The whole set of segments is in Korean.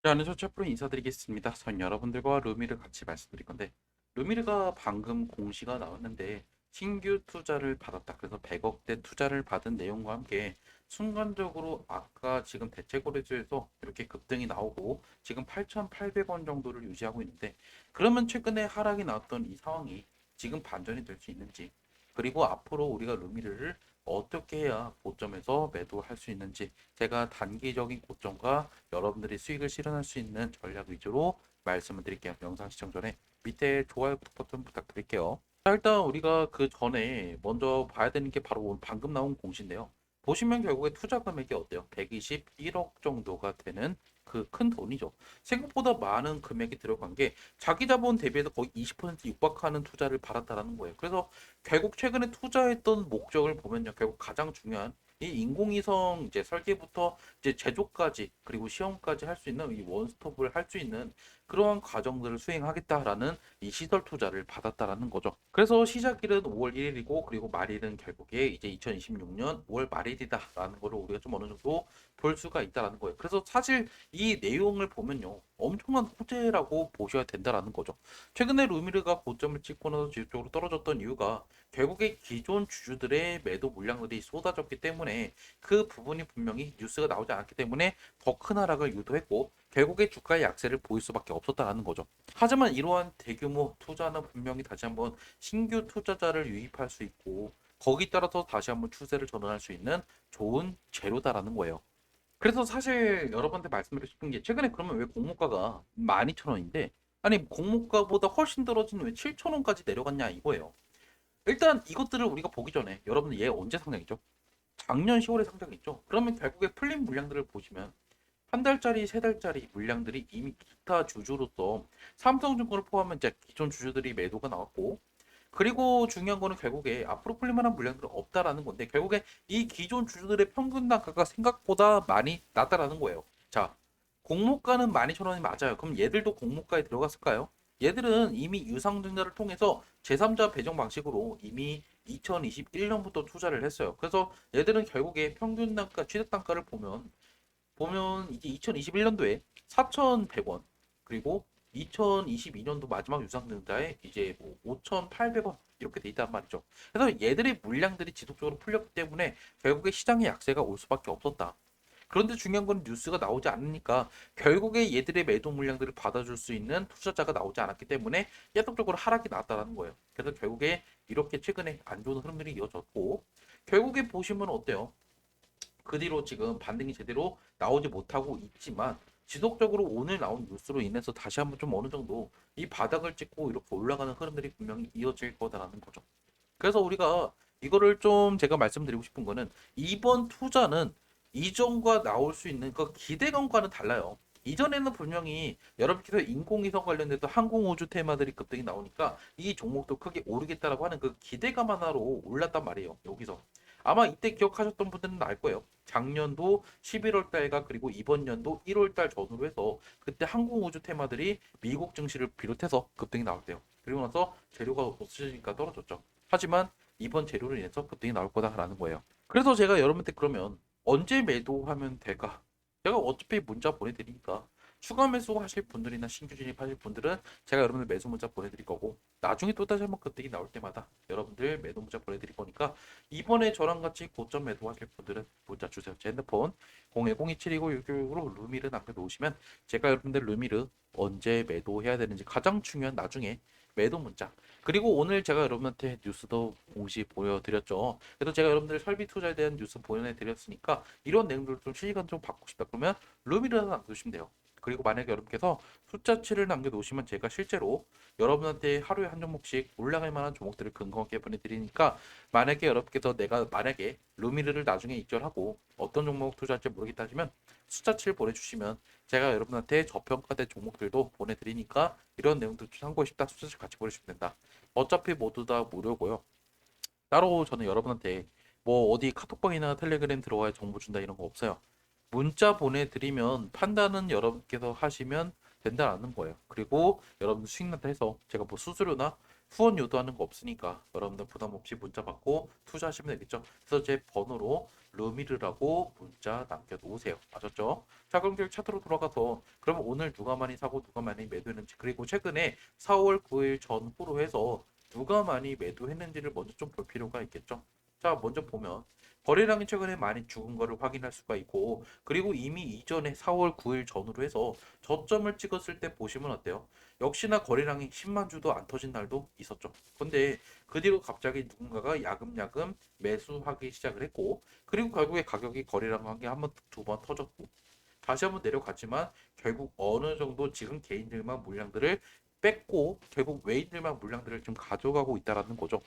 저는 저체프로 인사드리겠습니다. 전 여러분들과 루미를 같이 말씀드릴 건데, 루미르가 방금 공시가 나왔는데 신규 투자를 받았다. 그래서 100억대 투자를 받은 내용과 함께 순간적으로 아까 지금 대체 거래소에서 이렇게 급등이 나오고 지금 8,800원 정도를 유지하고 있는데, 그러면 최근에 하락이 나왔던 이 상황이 지금 반전이 될 수 있는지, 그리고 앞으로 우리가 루미르를 어떻게 해야 고점에서 매도할 수 있는지, 제가 단기적인 고점과 여러분들이 수익을 실현할 수 있는 전략 위주로 말씀을 드릴게요. 영상 시청 전에 밑에 좋아요 버튼 부탁드릴게요. 자, 일단 우리가 그 전에 먼저 봐야 되는 게 바로 오늘 방금 나온 공시인데요. 보시면 결국에 투자 금액이 어때요? 121억 정도가 되는 그 큰 돈이죠. 생각보다 많은 금액이 들어간 게 자기 자본 대비해서 거의 20% 육박하는 투자를 받았다라는 거예요. 그래서 결국 최근에 투자했던 목적을 보면요. 결국 가장 중요한 이 인공위성 이제 설계부터 이제 제조까지 그리고 시험까지 할 수 있는 이 원스톱을 할 수 있는 그러한 과정들을 수행하겠다라는 이 시설 투자를 받았다라는 거죠. 그래서 시작일은 5월 1일이고 그리고 말일은 결국에 이제 2026년 5월 말일이다라는 거를 우리가 좀 어느 정도 볼 수가 있다라는 거예요. 그래서 사실 이 내용을 보면요. 엄청난 호재라고 보셔야 된다라는 거죠. 최근에 루미르가 고점을 찍고 나서 지속적으로 떨어졌던 이유가 결국에 기존 주주들의 매도 물량들이 쏟아졌기 때문에 그 부분이 분명히 뉴스가 나오지 않았기 때문에 더 큰 하락을 유도했고 결국에 주가의 약세를 보일 수밖에 없었다는 거죠. 하지만 이러한 대규모 투자는 분명히 다시 한번 신규 투자자를 유입할 수 있고 거기 따라서 다시 한번 추세를 전환할 수 있는 좋은 재료다라는 거예요. 그래서 사실 여러분한테 말씀드리고 싶은 게 최근에 그러면 왜 공모가가 12,000원인데 아니 공모가보다 훨씬 떨어진 왜 7,000원까지 내려갔냐 이거예요. 일단 이것들을 우리가 보기 전에 여러분들 얘 언제 상장이죠? 작년 10월에 상장했죠. 그러면 결국에 풀린 물량들을 보시면 한 달짜리, 세 달짜리 물량들이 이미 기타 주주로서 삼성증권을 포함한 이제 기존 주주들이 매도가 나왔고 그리고 중요한 거는 결국에 앞으로 풀릴 만한 물량들은 없다라는 건데 결국에 이 기존 주주들의 평균 단가가 생각보다 많이 낮다라는 거예요. 자, 공모가는 12,000원이 맞아요. 그럼 얘들도 공모가에 들어갔을까요? 얘들은 이미 유상증자를 통해서 제3자 배정 방식으로 이미 2021년부터 투자를 했어요. 그래서 얘들은 결국에 평균 단가, 취득 단가를 보면 이제 2021년도에 4,100원 그리고 2022년도 마지막 유상증자에 이제 뭐 5,800원 이렇게 돼 있단 말이죠. 그래서 얘들의 물량들이 지속적으로 풀렸기 때문에 결국에 시장의 약세가 올 수밖에 없었다. 그런데 중요한 건 뉴스가 나오지 않으니까 결국에 얘들의 매도 물량들을 받아줄 수 있는 투자자가 나오지 않았기 때문에 계속적으로 하락이 나왔다는 거예요. 그래서 결국에 이렇게 최근에 안 좋은 흐름들이 이어졌고 결국에 보시면 어때요? 그 뒤로 지금 반등이 제대로 나오지 못하고 있지만 지속적으로 오늘 나온 뉴스로 인해서 다시 한번 좀 어느 정도 이 바닥을 찍고 이렇게 올라가는 흐름들이 분명히 이어질 거다라는 거죠. 그래서 우리가 이거를 좀 제가 말씀드리고 싶은 거는 이번 투자는 이전과 나올 수 있는 그 기대감과는 달라요. 이전에는 분명히 여러분께서 인공위성 관련돼서 항공우주 테마들이 급등이 나오니까 이 종목도 크게 오르겠다라고 하는 그 기대감 하나로 올랐단 말이에요. 여기서. 아마 이때 기억하셨던 분들은 알 거예요. 작년도 11월 달과 그리고 이번 연도 1월 달 전후로 해서 그때 항공우주 테마들이 미국 증시를 비롯해서 급등이 나올 때요. 그리고 나서 재료가 없으니까 떨어졌죠. 하지만 이번 재료로 인해서 급등이 나올 거다라는 거예요. 그래서 제가 여러분한테 그러면 언제 매도하면 될까? 제가 어차피 문자 보내드리니까 추가 매수 하실 분들이나 신규 진입하실 분들은 제가 여러분들 매수 문자 보내드릴 거고 나중에 또 다시 한번 급등이 나올 때마다 여러분들 매도 문자 보내드릴 거니까 이번에 저랑 같이 고점 매도하실 분들은 문자 주세요. 제 핸드폰 010-2729-666으로 루미르 남겨놓으시면 제가 여러분들 루미르 언제 매도해야 되는지 가장 중요한 나중에 매도 문자 그리고 오늘 제가 여러분한테 뉴스도 공시 보여드렸죠. 그래서 제가 여러분들 설비 투자에 대한 뉴스 보내드렸으니까 이런 내용들을 좀 실시간적으로 받고 싶다. 그러면 루미를 하나 남겨주시면 돼요. 그리고 만약에 여러분께서 숫자치를 남겨놓으시면 제가 실제로 여러분한테 하루에 한 종목씩 올라갈 만한 종목들을 근거하게 보내드리니까 만약에 여러분께서 내가 만약에 루미르를 나중에 입절하고 어떤 종목 투자할지 모르겠다 하시면 숫자치를 보내주시면 제가 여러분한테 저평가된 종목들도 보내드리니까 이런 내용들 참고해 싶다 숫자치 같이 보내주시면 된다. 어차피 모두 다 무료고요. 따로 저는 여러분한테 뭐 어디 카톡방이나 텔레그램 들어와야 정보 준다 이런 거 없어요. 문자 보내드리면 판단은 여러분께서 하시면 된다는 거예요. 그리고 여러분들 수익 난다 해서 제가 뭐 수수료나 후원 요구하는 거 없으니까 여러분들 부담 없이 문자 받고 투자하시면 되겠죠. 그래서 제 번호로 루미르라고 문자 남겨놓으세요. 아셨죠? 자, 그럼 계속 차트로 돌아가서 그러면 오늘 누가 많이 사고 누가 많이 매도했는지, 그리고 최근에 4월 9일 전후로 해서 누가 많이 매도했는지를 먼저 좀 볼 필요가 있겠죠. 자, 먼저 보면 거래량이 최근에 많이 죽은 거를 확인할 수가 있고, 그리고 이미 이전에 4월 9일 전후로 해서 저점을 찍었을 때 보시면 어때요? 역시나 거래량이 10만 주도 안 터진 날도 있었죠. 근데 그 뒤로 갑자기 누군가가 야금야금 매수하기 시작을 했고, 그리고 결국에 가격이 거래량과 함께 한 번, 두 번 터졌고, 다시 한번 내려갔지만 결국 어느 정도 지금 개인들만 물량들을 뺐고 결국 외인들만 물량들을 지금 가져가고 있다라는 거죠.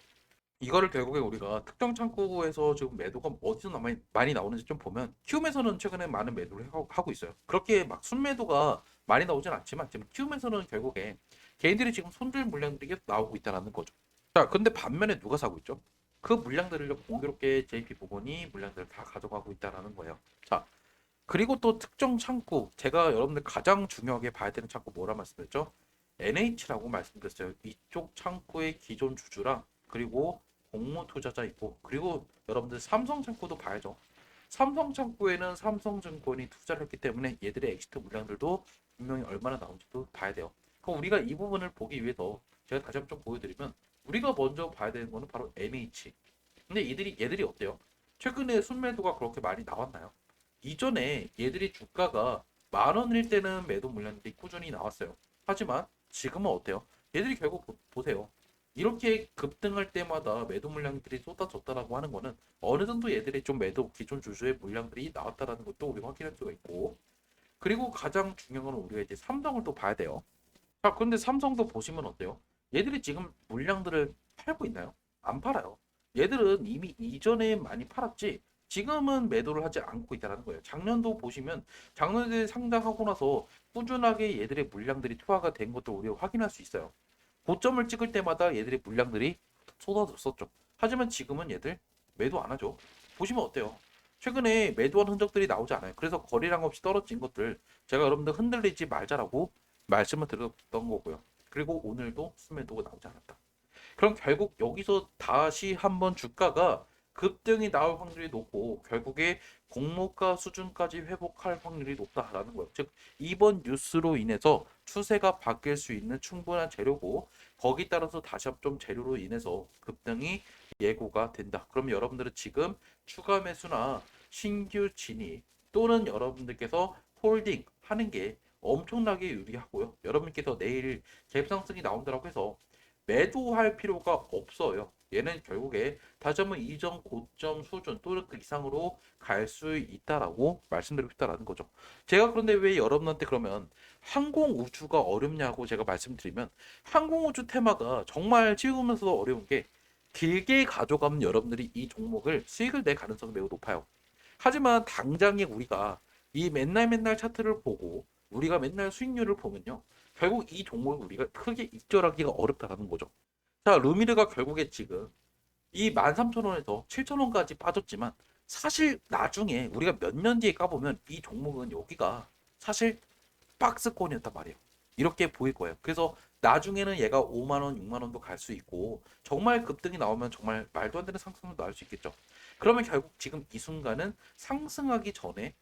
이거를 결국에 우리가 특정 창구에서 지금 매도가 어디서 많이 나오는지 좀 보면, 키움에서는 최근에 많은 매도를 하고 있어요. 그렇게 막 순매도가 많이 나오진 않지만 지금 키움에서는 결국에 개인들이 지금 손들 물량들이 계속 나오고 있다는 거죠. 자, 근데 반면에 누가 사고 있죠? 그 물량들을 공교롭게 JP 부분이 물량들을 다 가져가고 있다는 거예요. 자, 그리고 또 특정 창구, 제가 여러분들 가장 중요하게 봐야 되는 창구 뭐라 말씀드렸죠? NH라고 말씀드렸어요. 이쪽 창구의 기존 주주랑, 그리고 공모 투자자 있고, 그리고 여러분들 삼성 창구도 봐야죠. 삼성 창구에는 삼성증권이 투자를 했기 때문에 얘들의 엑시트 물량들도 분명히 얼마나 나온지도 봐야 돼요. 그럼 우리가 이 부분을 보기 위해서 제가 다시 한번 좀 보여드리면, 우리가 먼저 봐야 되는 거는 바로 NH. 근데 얘들이 어때요? 최근에 순매도가 그렇게 많이 나왔나요? 이전에 얘들이 주가가 10,000원일 때는 매도 물량들이 꾸준히 나왔어요. 하지만 지금은 어때요? 얘들이 결국 보세요. 이렇게 급등할 때마다 매도 물량들이 쏟아졌다라고 하는 거는 어느 정도 얘들이 좀 매도 기존 주주의 물량들이 나왔다라는 것도 우리가 확인할 수가 있고, 그리고 가장 중요한 건 우리가 이제 삼성을 또 봐야 돼요. 자, 그런데 삼성도 보시면 어때요? 얘들이 지금 물량들을 팔고 있나요? 안 팔아요. 얘들은 이미 이전에 많이 팔았지 지금은 매도를 하지 않고 있다는 거예요. 작년도 보시면 작년에 상장하고 나서 꾸준하게 얘들의 물량들이 투하가 된 것도 우리가 확인할 수 있어요. 고점을 찍을 때마다 얘들의 물량들이 쏟아졌었죠. 하지만 지금은 얘들 매도 안 하죠. 보시면 어때요? 최근에 매도한 흔적들이 나오지 않아요. 그래서 거래량 없이 떨어진 것들 제가 여러분들 흔들리지 말자라고 말씀을 드렸던 거고요. 그리고 오늘도 순매도가 나오지 않았다. 그럼 결국 여기서 다시 한번 주가가 급등이 나올 확률이 높고 결국에 공모가 수준까지 회복할 확률이 높다라는 거예요. 즉 이번 뉴스로 인해서 추세가 바뀔 수 있는 충분한 재료고, 거기 따라서 다시 한번 재료로 인해서 급등이 예고가 된다. 그러면 여러분들은 지금 추가 매수나 신규 진입 또는 여러분들께서 홀딩 하는 게 엄청나게 유리하고요. 여러분께서 내일 갭상승이 나온다고 해서 매도할 필요가 없어요. 얘는 결국에 다시 한번 이전 고점 수준 또는 그 이상으로 갈 수 있다라고 말씀드리고 싶다라는 거죠. 제가 그런데 왜 여러분한테 그러면 항공우주가 어렵냐고 제가 말씀드리면, 항공우주 테마가 정말 찍으면서 어려운 게 길게 가져가면 여러분들이 이 종목을 수익을 낼 가능성이 매우 높아요. 하지만 당장에 우리가 이 맨날 차트를 보고 우리가 맨날 수익률을 보면요, 결국 이 종목을 우리가 크게 익절하기가 어렵다라는 거죠. 자, 루미르가 결국에 지금 이 13,000원에서 7,000원까지 빠졌지만, 사실 나중에 우리가 몇 년 뒤에 까보면 이 종목은 여기가 사실 박스권이었단 말이에요. 이렇게 보일 거예요. 그래서 나중에는 얘가 5만 원, 6만 원도 갈 수 있고, 정말 급등이 나오면 정말 말도 안 되는 상승도 나올 수 있겠죠. 그러면 결국 지금 이 순간은 상승하기 전에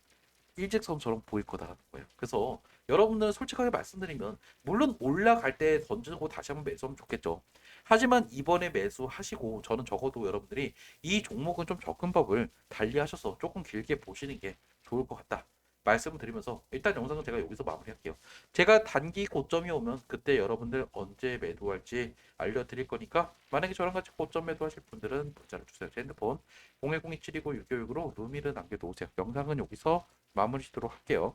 일직선처럼 보일 거다라는 거예요. 그래서 여러분들은 솔직하게 말씀드리면, 물론 올라갈 때 던지고 다시 한번 매수하면 좋겠죠. 하지만 이번에 매수하시고 저는 적어도 여러분들이 이 종목은 좀 접근법을 달리하셔서 조금 길게 보시는 게 좋을 것 같다 말씀을 드리면서, 일단 영상은 제가 여기서 마무리할게요. 제가 단기 고점이 오면 그때 여러분들 언제 매도할지 알려드릴 거니까, 만약에 저랑 같이 고점 매도하실 분들은 문자를 주세요. 제 핸드폰 01027296566으로 루미를 남겨놓으세요. 영상은 여기서 마무리 짓도록 할게요.